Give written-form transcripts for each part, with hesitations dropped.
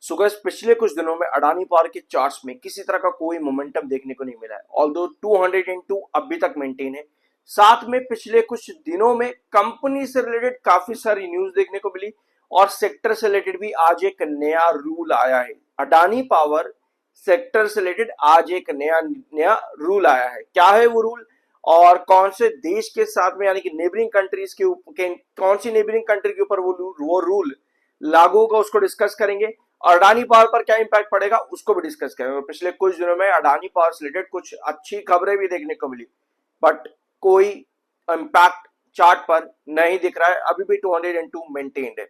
So guys पिछले कुछ दिनों में अडानी पावर के चार्ट्स में किसी तरह का कोई मोमेंटम देखने को नहीं मिला है। ऑल्दो 202 अभी तक मेंटेन है। साथ में पिछले कुछ दिनों में कंपनी से रिलेटेड काफी सारी न्यूज देखने को मिली और सेक्टर से रिलेटेड भी आज एक नया रूल आया है। अडानी पावर सेक्टर से रिलेटेड आज एक नया नया रूल आया है। क्या है वो रूल और कौन से देश के साथ में यानी कि नेबरिंग कंट्रीज के ऊपर, कौन सी नेबरिंग कंट्री के ऊपर वो रूल लागू होगा, उसको डिस्कस करेंगे। और अडानी पावर पर क्या इंपैक्ट पड़ेगा उसको भी डिस्कस करेंगे। पिछले कुछ दिनों में अडानी पावर से रिलेटेड कुछ अच्छी खबरें भी देखने को मिली, बट कोई इंपैक्ट चार्ट पर नहीं दिख रहा है। अभी भी 202 मेंटेन्ड है।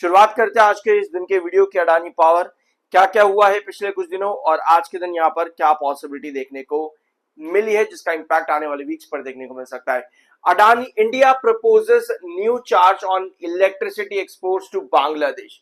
शुरुआत करते हैं आज के इस दिन के वीडियो की। अडानी पावर क्या क्या हुआ है पिछले कुछ दिनों और आज के दिन यहाँ पर क्या पॉसिबिलिटी देखने को मिली है जिसका इंपैक्ट आने वाले वीक्स पर देखने को मिल सकता है। Adani India proposes new charge on electricity exports to Bangladesh.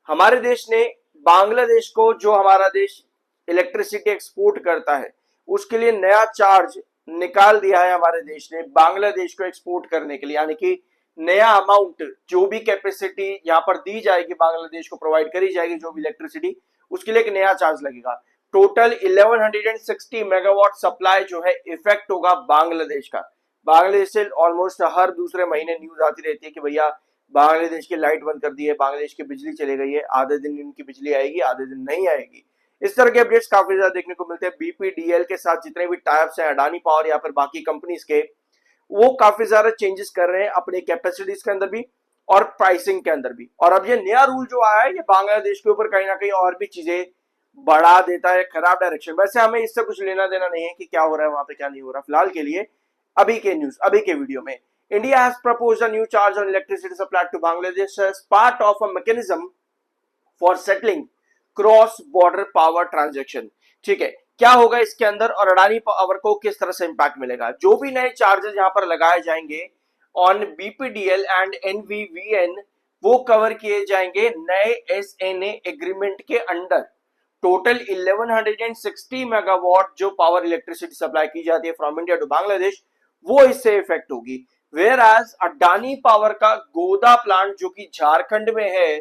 हमारे देश ने बांग्लादेश को, जो हमारा देश इलेक्ट्रिसिटी एक्सपोर्ट करता है, उसके लिए नया चार्ज निकाल दिया है हमारे देश ने बांग्लादेश को एक्सपोर्ट करने के लिए। यानी कि नया अमाउंट, जो भी कैपेसिटी यहाँ पर दी जाएगी बांग्लादेश को प्रोवाइड करी जाएगी, जो भी इलेक्ट्रिसिटी, उसके लिए एक नया चार्ज लगेगा। टोटल 1160 मेगावाट सप्लाई जो है इफेक्ट होगा बांग्लादेश का। बांग्लादेश से ऑलमोस्ट हर दूसरे महीने न्यूज आती रहती है कि भैया बांग्लादेश की लाइट बंद कर दी है, बांग्लादेश की बिजली चली गई है, आधे दिन इनकी बिजली आएगी, आधे दिन नहीं आएगी। इस तरह के अपडेट्स काफी ज्यादा देखने को मिलते हैं। बीपीडीएल के साथ जितने भी टाइप्स हैं अडानी पावर या फिर बाकी कंपनीज के, वो काफी ज्यादा चेंजेस कर रहे हैं अपने कैपेसिटीज के अंदर भी और प्राइसिंग के अंदर भी। और अब ये नया रूल जो आया है ये बांग्लादेश के ऊपर कहीं ना कहीं और भी चीजें बढ़ा देता है, खराब डायरेक्शन। वैसे हमें इससे कुछ लेना देना नहीं है कि क्या हो रहा है वहां पे क्या नहीं हो रहा। फिलहाल के लिए अभी के न्यूज, अभी के वीडियो में, India has proposed a new charge on electricity supply to Bangladesh as part of a mechanism for settling cross-border power transaction। ठीक है, क्या होगा इसके अंदर और अडानी पावर को किस तरह से इंपैक्ट मिलेगा। जो भी नए चार्जेस यहाँ पर लगाए जाएंगे ऑन बीपीडीएल एंड एनवीवीएन, वो कवर किए जाएंगे नए एसएनए एग्रीमेंट के अंडर। टोटल 1160 मेगावाट जो पावर इलेक्ट्रिसिटी सप्लाई की जाती है फ्रॉम इंडिया टू बांग्लादेश, वो इससे इफेक्ट होगी। Whereas अडानी पावर का गोदा प्लांट जो कि झारखंड में है,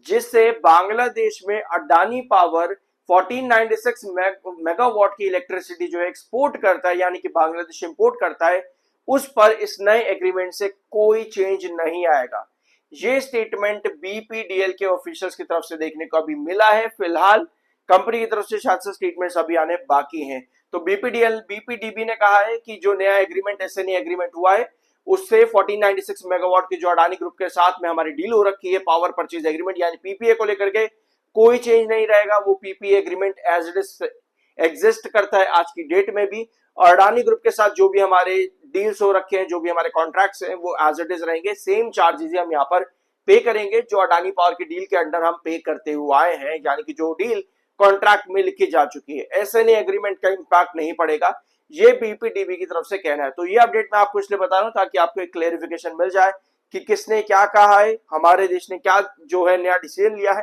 जिससे बांग्लादेश में अडानी पावर 1496 मेगावाट की इलेक्ट्रिसिटी जो है एक्सपोर्ट करता है, यानी कि बांग्लादेश इंपोर्ट करता है, उस पर इस नए एग्रीमेंट से कोई चेंज नहीं आएगा। ये स्टेटमेंट बीपीडीएल के ऑफिशियल्स की तरफ से देखने को अभी मिला है। फिलहाल कंपनी की तरफ से शायद से स्टेटमेंट्स अभी आने बाकी हैं। तो बीपीडीबी ने कहा है कि जो नया एग्रीमेंट एसएनए एग्रीमेंट हुआ है, उससे 1496 मेगावाट की जो अडानी ग्रुप के साथ में हमारी डील हो रखी है पावर परचेज एग्रीमेंट यानी पीपीए को लेकर के, कोई चेंज नहीं रहेगा। वो PPA agreement as it is exist करता है आज की डेट में भी। और अडानी ग्रुप के साथ जो भी हमारे डील्स हो रखे हैं, जो भी हमारे कॉन्ट्रैक्ट्स हैं, वो एज इट इज रहेंगे। सेम चार्जेस हम यहाँ पर पे करेंगे जो अडानी पावर की डील के अंडर हम पे करते हुए आए हैं, यानी कि जो डील कॉन्ट्रैक्ट में लिखी जा चुकी है। एसएनए एग्रीमेंट का इंपैक्ट नहीं पड़ेगा, ये बीपीडीबी की तरफ से कहना है। तो ये अपडेट मैं आपको इसलिए बता रहा हूं ताकि आपको एक क्लेरिफिकेशन मिल जाए कि किसने क्या कहा है, हमारे देश ने क्या जो है नया डिसीजन लिया है।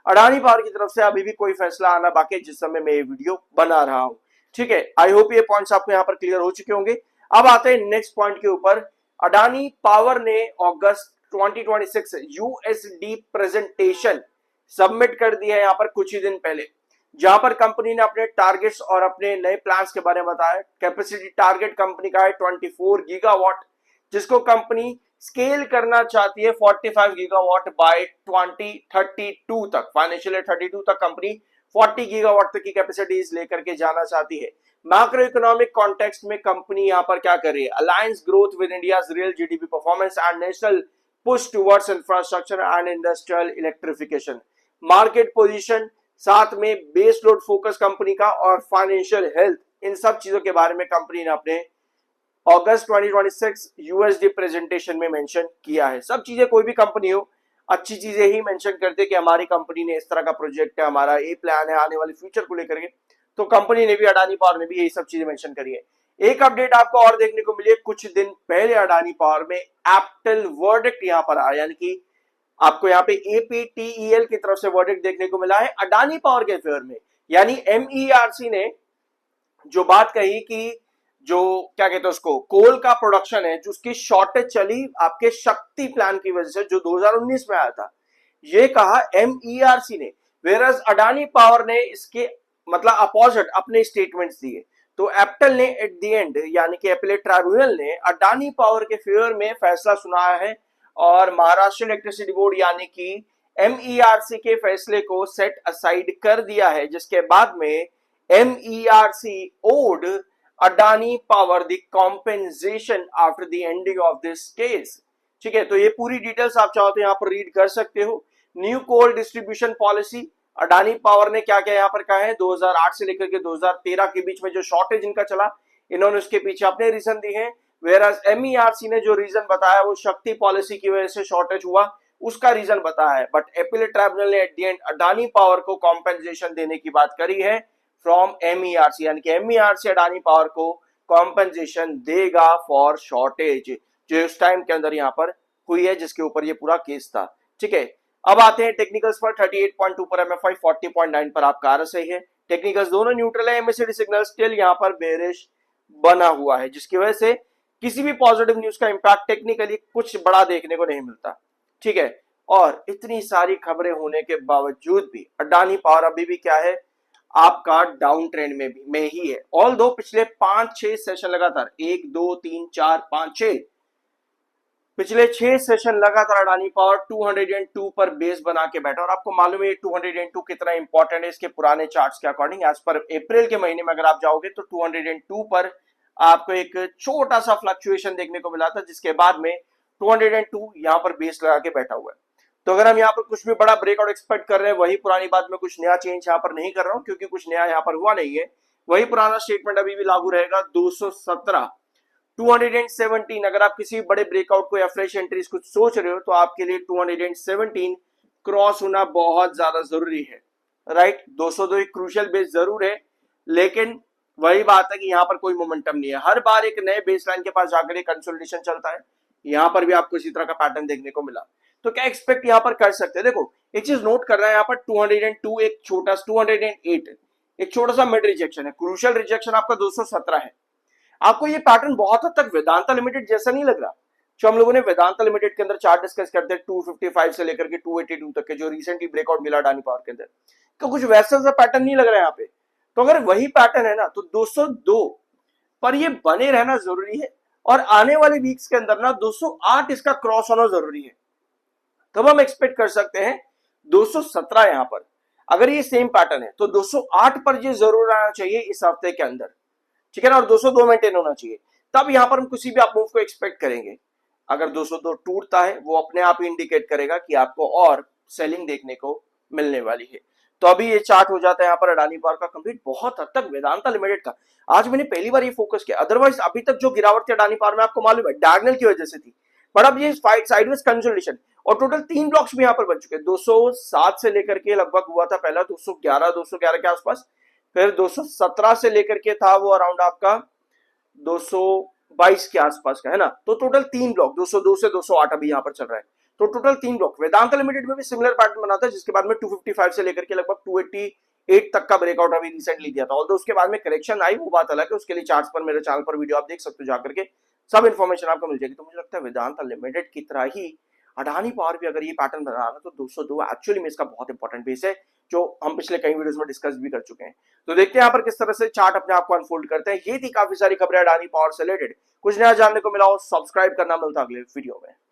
अडानी पावर की तरफ से अभी भी कोई फैसला आना बाकी है जिस समय मैं ये वीडियो बना रहा हूं। ठीक है, आई होप ये पॉइंट्स आपको यहाँ पर क्लियर हो चुके होंगे। अब आते हैं नेक्स्ट पॉइंट के ऊपर। अडानी पावर ने अगस्त 2026 यूएसडी प्रेजेंटेशन सबमिट कर दिया है यहाँ पर कुछ ही दिन पहले, जहां पर कंपनी ने अपने टारगेट्स और अपने नए प्लान्स के बारे में बताया। कैपेसिटी टारगेट कंपनी का है 24 गीगावाट, जिसको कंपनी स्केल करना चाहती है 45 गीगावाट बाय 2032 तक। फाइनेंशियल ईयर 32 तक कंपनी 40 गीगावाट तक की कैपेसिटीज लेकर के जाना चाहती है। मैक्रो इकोनॉमिक कॉन्टेक्स्ट में कंपनी यहाँ पर क्या कर रही है, alliance growth with India's real GDP performance and national push towards infrastructure and industrial electrification. Market position, साथ में बेस लोड फोकस कंपनी का और फाइनेंशियल हेल्थ, इन सब चीजों के बारे में कंपनी ने अपने अगस्त 2026 यूएसडी प्रेजेंटेशन में मेंशन किया है। सब चीजें, कोई भी कंपनी हो, अच्छी चीजें ही मेंशन करते कि हमारी कंपनी ने इस तरह का प्रोजेक्ट है, हमारा ये प्लान है आने वाले फ्यूचर को लेकर के। तो कंपनी ने भी, अडानी पावर ने भी यही सब चीजें मेंशन करी है। एक अपडेट आपको और देखने को मिली है, कुछ दिन पहले अडानी पावर में एप्टल वर्डिक्ट यहाँ पर आया, यानी कि आपको यहाँ पे एपीटीईएल की तरफ से वर्डिक्ट देखने को मिला है अडानी पावर के फेवर में। यानी एमईआरसी ने जो बात कही कि जो क्या कहते हैं उसको, कोल का प्रोडक्शन है जो उसकी शॉर्टेज चली आपके शक्ति प्लान की वजह से, जो 2019 में आया था, ये कहा एमईआरसी ने वेरस अडानी पावर ने इसके मतलब अपोजिट अपने स्टेटमेंट्स दिए। तो एप्टल ने एट द एंड यानी कि एपेलेट ट्राइब्यूनल ने अडानी पावर के फेवर में फैसला सुनाया है और महाराष्ट्र इलेक्ट्रिसिटी बोर्ड यानी कि एमईआरसी के फैसले को सेट असाइड कर दिया है, जिसके बाद में MERC owed Adani Power the compensation after the ending of this case. ठीक है, तो ये पूरी डिटेल्स आप चाहो तो यहाँ पर रीड कर सकते हो। न्यू कोल डिस्ट्रीब्यूशन पॉलिसी, अडानी पावर ने क्या क्या यहाँ पर कहा है, 2008 से लेकर के 2013 के बीच में जो शॉर्टेज इनका चला, इन्होंने उसके पीछे अपने रीजन दिए हैं। वेराज एमईआरसी ने जो रीजन बताया वो शक्ति पॉलिसी की वजह से शॉर्टेज हुआ, उसका रीजन बताया है। बट एपेलेट ट्राइब्यूनल ने at the end Adani power को कॉम्पेंसेशन देने की बात करी है फ्रॉम एमईआरसी, यानी कि एमईआरसी अडानी पावर को कॉम्पेंसेशन देगा फॉर शॉर्टेज जो इस टाइम के अंदर यहाँ पर हुई है, जिसके ऊपर ये पूरा केस था। ठीक है, अब आते हैं टेक्निकल्स पर। 38.2 पर एमएफआई, 40.9 पर आपका आरएसआई है। टेक्निकल्स दोनों न्यूट्रल है। एमएससीडी सिग्नल स्टिल यहाँ पर बेरिश बना हुआ है, जिसकी वजह से किसी भी पॉजिटिव न्यूज का इंपैक्ट टेक्निकली कुछ बड़ा देखने को नहीं मिलता। ठीक है, और इतनी सारी खबरें होने के बावजूद भी अडानी पावर अभी भी क्या है, आपका डाउन ट्रेंड में ही है। ऑल दो पिछले 5-6 सेशन लगातार 1 2 3 4 5 6 पिछले 6 सेशन लगातार अडानी पावर 202 पर बेस बना के बैठा। और आपको मालूम है 202 कितना इंपॉर्टेंट है इसके पुराने चार्ट्स के अकॉर्डिंग। एज पर अप्रैल के महीने में अगर आप जाओगे तो 202 पर आपको एक छोटा सा फ्लक्चुएशन देखने को मिला था, जिसके बाद में 202 यहाँ पर बेस लगा के बैठा हुआ है। तो अगर हम यहाँ पर कुछ भी बड़ा ब्रेकआउट एक्सपेक्ट कर रहे हैं, वही पुरानी बात में कुछ नया चेंज यहाँ पर नहीं कर रहा हूं, क्योंकि कुछ नया यहाँ पर हुआ नहीं है। वही पुराना स्टेटमेंट अभी भी लागू रहेगा। 217 217, अगर आप किसी बड़े ब्रेकआउट को या फ्रेश एंट्रीज कुछ सोच रहे हो तो आपके लिए 217 क्रॉस होना बहुत ज्यादा जरूरी है। राइट, 202 एक क्रूशियल बेस जरूर है, लेकिन वही बात है कि यहाँ पर कोई मोमेंटम नहीं है। हर बार एक नए बेसलाइन के पास जाकर कंसोलिडेशन चलता है। यहाँ पर भी आपको इसी तरह का पैटर्न देखने को मिला। तो क्या एक्सपेक्ट यहाँ पर कर सकते हैं? देखो, एक चीज नोट करना है यहाँ पर, 202 एक छोटा 208 एक छोटा सा मिड रिजेक्शन है। क्रूशियल रिजेक्शन आपका 217 है। आपको ये पैटर्न बहुत हद तक वेदांता लिमिटेड जैसा नहीं लग रहा जो हम लोगों ने वेदांता लिमिटेड के अंदर चार्ट डिस्कस करते हैं 255 से लेकर के 282 तक के, जो रिसेंटली ब्रेकआउट मिला अडानी पावर के अंदर, तो कुछ वैसा सा पैटर्न नहीं लग रहा है यहाँ पे। तो अगर वही पैटर्न है ना, तो 202 पर ये बने रहना जरूरी है, और आने वाले वीक्स के अंदर ना 208 इसका क्रॉस होना जरूरी है। तब हम एक्सपेक्ट कर सकते हैं 217 यहाँ पर। अगर ये सेम पैटर्न है तो 208 पर ये जरूर आना चाहिए इस हफ्ते के अंदर। ठीक है ना, और 202 मेंटेन होना चाहिए, तब यहां पर हम किसी भी आप मूव को एक्सपेक्ट करेंगे। अगर 202 टूटता है, वो अपने आप ही इंडिकेट करेगा कि आपको और सेलिंग देखने को मिलने वाली है। तो अभी ये चार्ट हो जाता है यहाँ पर अडानी पावर का कंप्लीट, बहुत हद तक वेदांता लिमिटेड का। आज मैंने पहली बार ये फोकस किया, अदरवाइज अभी तक जो गिरावट थी अडानी पावर में आपको मालूम है डायगोनल की वजह से थी, बट अब ये साइडवेज कंसोलिडेशन, और टोटल 3 ब्लॉक्स भी यहाँ पर बन चुके हैं। 207 से लेकर के लगभग हुआ था पहला 211 के आसपास, फिर 217 से लेकर के था वो अराउंड आपका 222 के आसपास का है ना। तो टोटल 3 ब्लॉक 202 से 208 अभी यहाँ पर चल रहा है। तो टोटल 3 ब्लॉक वेदांता लिमिटेड में भी सिमिलर पैटर्न बना था, जिसके बाद में 255 से लेकर के लगभग 288 तक का ब्रेकआउट अभी रिसेंटली दिया था। ऑल्दो उसके बाद में करेक्शन आई, वो बात अलग है, उसके लिए चार्ट्स पर मेरे चैनल पर वीडियो आप देख सकते हो जाकर के, सब इन्फॉर्मेशन आपको मिल जाएगी। तो मुझे लगता है वेदांता लिमिटेड की तरह ही अडानी पावर भी अगर ये पैटर्न बना रहा है तो 202 एक्चुअली में इसका बहुत इंपॉर्टेंट बेस है, जो हम पिछले कई वीडियोस में डिस्कस भी कर चुके हैं। तो देखते हैं यहाँ पर किस तरह से चार्ट अपने आप को अनफोल्ड करते हैं। ये थी काफी सारी खबरें अडानी पावर से रिलेटेड। कुछ नया जानने को मिला हो, सब्सक्राइब करना, मिलता अगले वीडियो में।